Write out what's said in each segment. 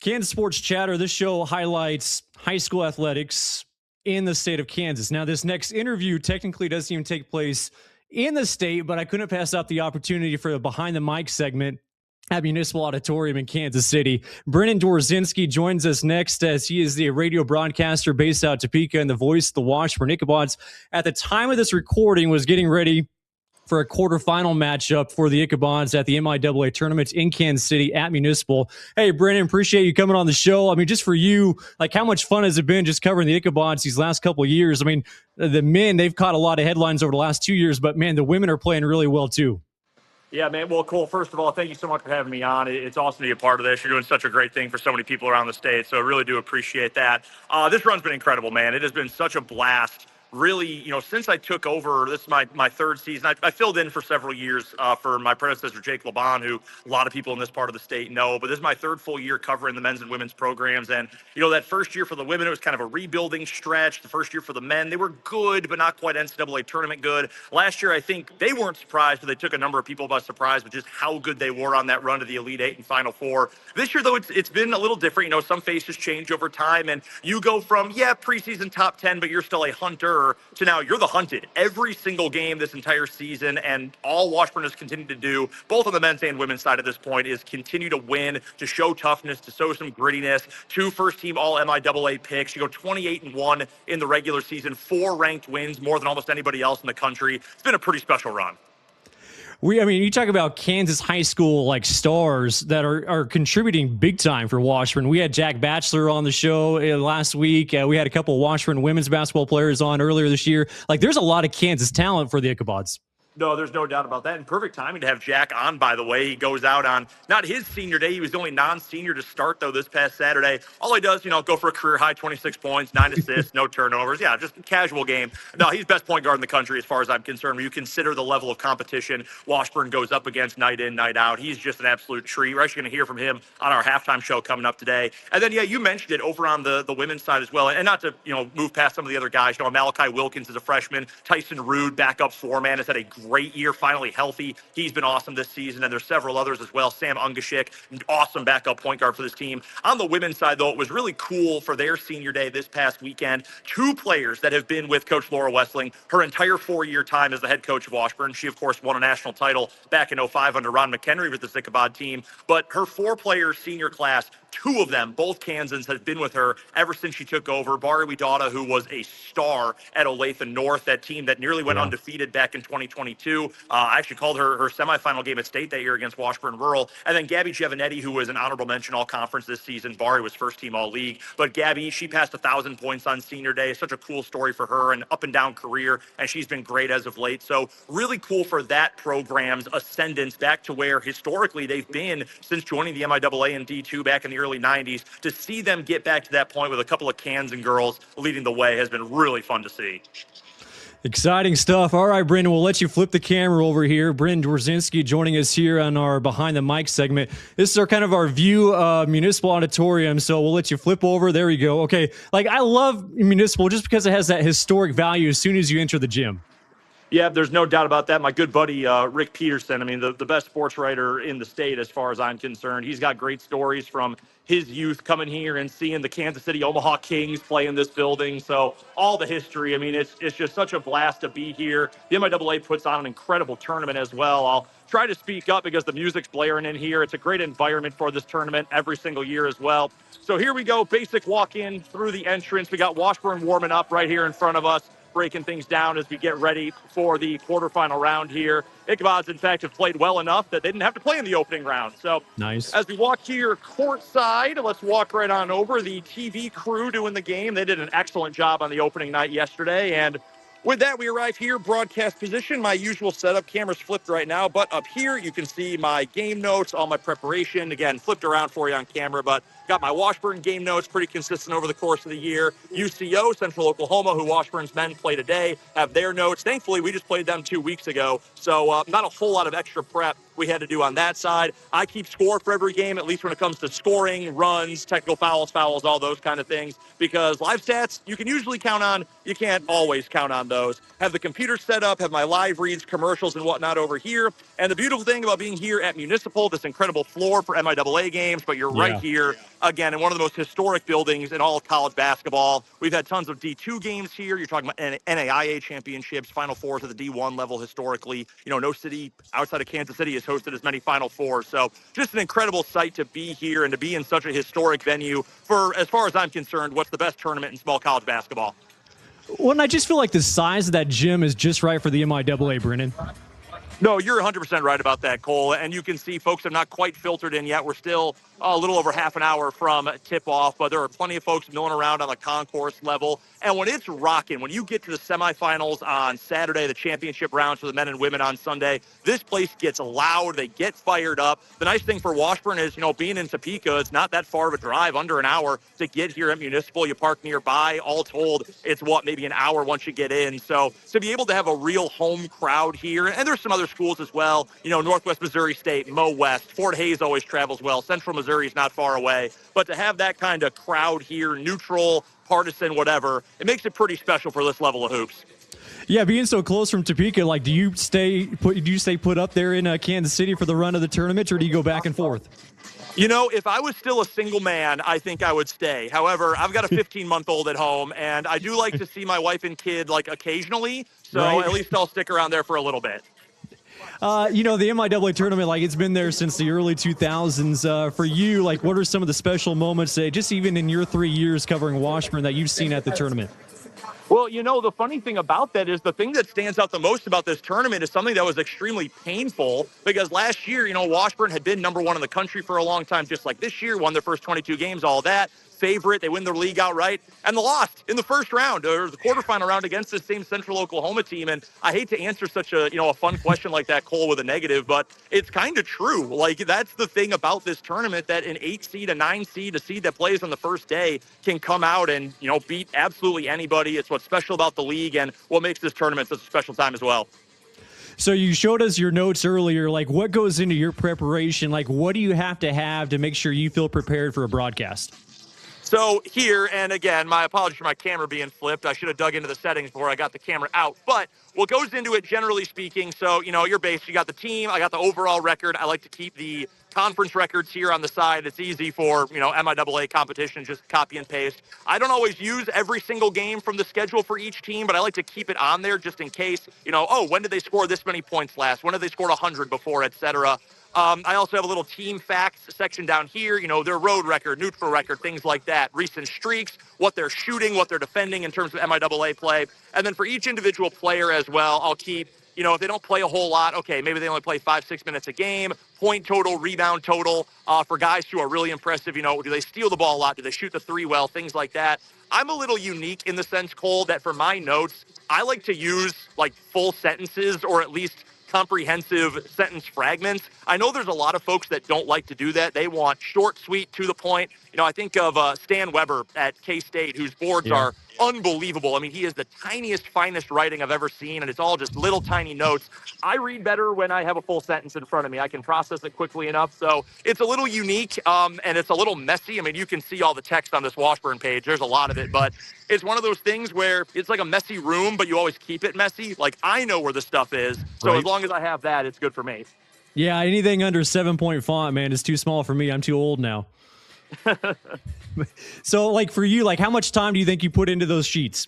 Kansas Sports Chatter. This show highlights high school athletics in the state of Kansas. Now, this next interview technically doesn't even take place in the state, but I couldn't pass up the opportunity for the Behind the Mic segment at Municipal Auditorium in Kansas City. Brendan Dzwierzynski joins us next as he is the radio broadcaster based out of Topeka and the voice of the Washburn Ichabods. At the time of this recording, was getting ready for a quarterfinal matchup for the Ichabods at the MIAA Tournament in Kansas City at Municipal. Hey, Brendan, appreciate you coming on the show. I mean, just for you, like, how much fun has it been just covering the Ichabods these last couple of years? I mean, the men, they've caught a lot of headlines over the last 2 years, but, man, the women are playing really well, too. Yeah, man. Well, cool. First of all, thank you so much for having me on. It's awesome to be a part of this. You're doing such a great thing for so many people around the state, so I really do appreciate that. This run's been incredible, man. It has been such a blast. Really, since I took over, this is my third season. I filled in for several years for my predecessor, Jake Laban, who a lot of people in this part of the state know. But this is my third full year covering the men's and women's programs. And, that first year for the women, it was kind of a rebuilding stretch. The first year for the men, they were good, but not quite NCAA tournament good. Last year, I think they weren't surprised, but they took a number of people by surprise with just how good they were on that run to the Elite Eight and Final Four. This year, though, it's been a little different. Some faces change over time, and you go from, preseason top 10, but you're still a hunter, to now you're the hunted every single game this entire season. And all Washburn has continued to do, both on the men's and women's side at this point, is continue to win, to show toughness, to show some grittiness. 2 first-team All-MIAA picks. You go 28-1 in the regular season, 4 ranked wins, more than almost anybody else in the country. It's been a pretty special run. You talk about Kansas high school stars that are contributing big time for Washburn. We had Jack Batchelor on the show last week. We had a couple of Washburn women's basketball players on earlier this year. There's a lot of Kansas talent for the Ichabods. No, there's no doubt about that. And perfect timing to have Jack on, by the way. He goes out on not his senior day. He was the only non-senior to start, though, this past Saturday. All he does, go for a career-high 26 points, 9 assists, no turnovers. Yeah, just a casual game. No, he's best point guard in the country as far as I'm concerned. When you consider the level of competition Washburn goes up against night in, night out, he's just an absolute treat. We're actually going to hear from him on our halftime show coming up today. And then, you mentioned it over on the women's side as well. And not to, move past some of the other guys. Malachi Wilkins is a freshman. Tyson Rude, backup 4-man, has had a great year, finally healthy. He's been awesome this season, and there's several others as well. Sam Ungashik, awesome backup point guard for this team. On the women's side, though, it was really cool for their senior day this past weekend. 2 players that have been with Coach Laura Wessling her entire 4-year time as the head coach of Washburn. She, of course, won a national title back in 2005 under Ron McHenry with the Ichabod team. But her 4-player senior class, 2 of them, both Kansans, have been with her ever since she took over. Bari Widada, who was a star at Olathe North, that team that nearly went undefeated back in 2022. I actually called her semifinal game at state that year against Washburn Rural. And then Gabby Giovanetti, who was an honorable mention all-conference this season. Bari was first-team all-league. But Gabby, she passed 1,000 points on senior day. Such a cool story for her, an up-and-down career, and she's been great as of late. So really cool for that program's ascendance back to where historically they've been since joining the MIAA and D2 back in the early 90s. To see them get back to that point with a couple of Kansan girls leading the way has been really fun to see. Exciting stuff. All right, Brendan, we'll let you flip the camera over here. Brendan Dzwierzynski joining us here on our Behind the Mic segment. This is our view of Municipal Auditorium, so we'll let you flip over. There we go. Okay, I love Municipal just because it has that historic value as soon as you enter the gym. Yeah, there's no doubt about that. My good buddy, Rick Peterson, the best sports writer in the state as far as I'm concerned. He's got great stories from his youth coming here and seeing the Kansas City Omaha Kings play in this building. So all the history, it's just such a blast to be here. The MIAA puts on an incredible tournament as well. I'll try to speak up because the music's blaring in here. It's a great environment for this tournament every single year as well. So here we go, basic walk-in through the entrance. We got Washburn warming up right here in front of us, breaking things down as we get ready for the quarterfinal round here. Ichabods, in fact, have played well enough that they didn't have to play in the opening round. So nice. As we walk here courtside, let's walk right on over. The TV crew doing the game. They did an excellent job on the opening night yesterday. And with that, we arrive here, broadcast position. My usual setup, camera's flipped right now, but up here you can see my game notes, all my preparation. Again, flipped around for you on camera, but got my Washburn game notes pretty consistent over the course of the year. UCO, Central Oklahoma, who Washburn's men play today, have their notes. Thankfully, we just played them 2 weeks ago, so not a whole lot of extra prep we had to do on that side. I keep score for every game, at least when it comes to scoring, runs, technical fouls, all those kind of things, because live stats you can usually count on. You can't always count on those. Have the computer set up, have my live reads, commercials, and whatnot over here. And the beautiful thing about being here at Municipal, this incredible floor for MIAA games, but you're right here again, in one of the most historic buildings in all of college basketball. We've had tons of D2 games here. You're talking about NAIA championships, Final Fours at the D1 level historically. No city outside of Kansas City has hosted as many Final Fours. So just an incredible sight to be here and to be in such a historic venue for, as far as I'm concerned, what's the best tournament in small college basketball. Well, and I just feel like the size of that gym is just right for the MIAA, Brendan. No, you're 100% right about that, Cole. And you can see folks have not quite filtered in yet. We're still a little over half an hour from tip-off, but there are plenty of folks milling around on the concourse level. And when it's rocking, when you get to the semifinals on Saturday, the championship rounds for the men and women on Sunday, this place gets loud. They get fired up. The nice thing for Washburn is, being in Topeka, it's not that far of a drive, under an hour to get here at Municipal. You park nearby. All told, it's maybe an hour once you get in. So to be able to have a real home crowd here, and there's some other schools as well, Northwest Missouri State, Mo West, Fort Hays always travels well. Central Missouri is not far away. But to have that kind of crowd here, neutral, partisan, whatever, it makes it pretty special for this level of hoops. Yeah, being so close from Topeka, do you stay put up there in Kansas City for the run of the tournament, or do you go back and forth? If I was still a single man, I think I would stay. However, I've got a 15-month-old at home, and I do like to see my wife and kid occasionally. So right. At least I'll stick around there for a little bit. The MIAA tournament, it's been there since the early 2000s. For you, what are some of the special moments, just even in your 3 years covering Washburn, that you've seen at the tournament? Well, the funny thing about that is the thing that stands out the most about this tournament is something that was extremely painful, because last year, Washburn had been number one in the country for a long time, just like this year, won their first 22 games, all that. Favorite, they win their league outright, and they lost in the first round or the quarterfinal round against the same Central Oklahoma team. And I hate to answer such a a fun question like that, Cole, with a negative, but it's kind of true. That's the thing about this tournament, that an 8 seed, a 9 seed, a seed that plays on the first day can come out and beat absolutely anybody. It's what's special about the league and what makes this tournament such a special time as well. So you showed us your notes earlier. What goes into your preparation? What do you have to make sure you feel prepared for a broadcast? So here, and again, my apologies for my camera being flipped. I should have dug into the settings before I got the camera out. But what goes into it, generally speaking, so, you're based, you got the team, I got the overall record. I like to keep the conference records here on the side. It's easy for, MIAA competition, just copy and paste. I don't always use every single game from the schedule for each team, but I like to keep it on there just in case, when did they score this many points last? When did they score 100 before, et cetera? I also have a little team facts section down here, their road record, neutral record, things like that, recent streaks, what they're shooting, what they're defending in terms of MIAA play. And then for each individual player as well, I'll keep, if they don't play a whole lot, okay, maybe they only play 5-6 minutes a game, point total, rebound total. For guys who are really impressive, do they steal the ball a lot? Do they shoot the three well? Things like that. I'm a little unique in the sense, Cole, that for my notes, I like to use full sentences, or at least comprehensive sentence fragments. I know there's a lot of folks that don't like to do that. They want short, sweet, to the point. I think of Stan Weber at K-State, whose boards are unbelievable. I mean, he is the tiniest, finest writing I've ever seen, and it's all just little tiny notes. I read better when I have a full sentence in front of me. I can process it quickly enough. So it's a little unique, and it's a little messy. I mean, you can see all the text on this Washburn page. There's a lot of it, but it's one of those things where it's like a messy room, but you always keep it messy. I know where the stuff is. So as long as I have that, it's good for me. Yeah, anything under 7-point font, man, is too small for me. I'm too old now. So, for you, how much time do you think you put into those sheets?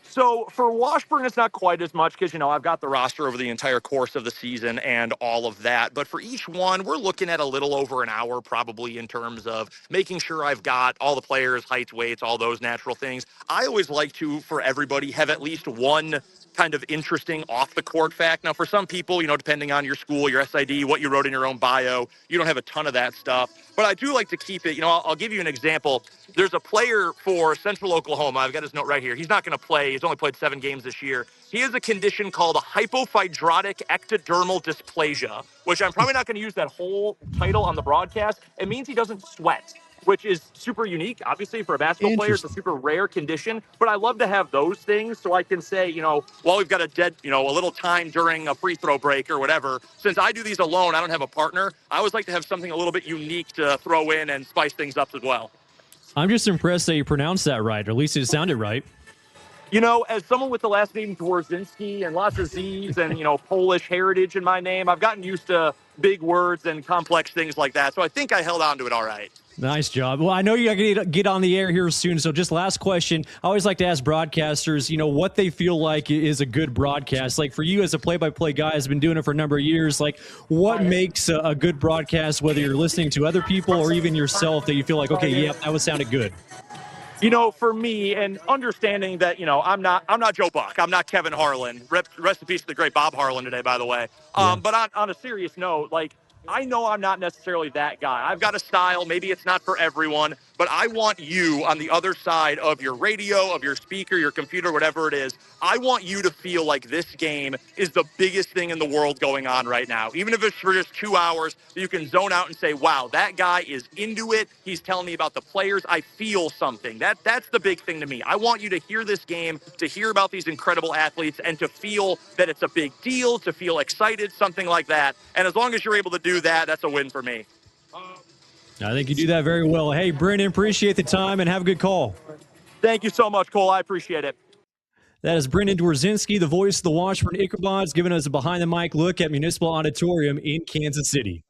So for Washburn, it's not quite as much because, I've got the roster over the entire course of the season and all of that. But for each one, we're looking at a little over an hour probably in terms of making sure I've got all the players, heights, weights, all those natural things. I always like to, for everybody, have at least one kind of interesting off-the-court fact. Now, for some people, depending on your school, your SID, what you wrote in your own bio, you don't have a ton of that stuff. But I do like to keep it. I'll give you an example. There's a player for Central Oklahoma. I've got his note right here. He's not going to play. He's only played 7 games this year. He has a condition called a hypofibrotic ectodermal dysplasia, which I'm probably not going to use that whole title on the broadcast. It means he doesn't sweat, which is super unique. Obviously, for a basketball player, it's a super rare condition. But I love to have those things so I can say, while we've got a little time during a free throw break or whatever, since I do these alone, I don't have a partner, I always like to have something a little bit unique to throw in and spice things up as well. I'm just impressed that you pronounced that right, or at least it sounded right. You know, as someone with the last name Dzwierzynski and lots of Z's and, Polish heritage in my name, I've gotten used to big words and complex things like that. So I think I held on to it all right. Nice job. Well, I know you got to get on the air here soon. So just last question. I always like to ask broadcasters, what they feel like is a good broadcast. Like for you as a play-by-play guy has been doing it for a number of years, like what makes a good broadcast, whether you're listening to other people or even yourself, that you feel like, okay, yeah, that was sounded good? For me, and understanding that, I'm not Joe Buck. I'm not Kevin Harlan. Rest in peace to the great Bob Harlan today, by the way. Yeah. But on a serious note, like, I know I'm not necessarily that guy. I've got a style. Maybe it's not for everyone, but I want you on the other side of your radio, of your speaker, your computer, whatever it is. I want you to feel like this game is the biggest thing in the world going on right now. Even if it's for just 2 hours, you can zone out and say, wow, that guy is into it. He's telling me about the players. I feel something. That's the big thing to me. I want you to hear this game, to hear about these incredible athletes, and to feel that it's a big deal, to feel excited, something like that. And as long as you're able to do that, that's a win for me. I think you do that very well. Hey, Brendan, appreciate the time and have a good call. Thank you so much, Cole. I appreciate it. That is Brendan Dzwierzynski, the voice of the Washburn Ichabods, giving us a behind-the-mic look at Municipal Auditorium in Kansas City.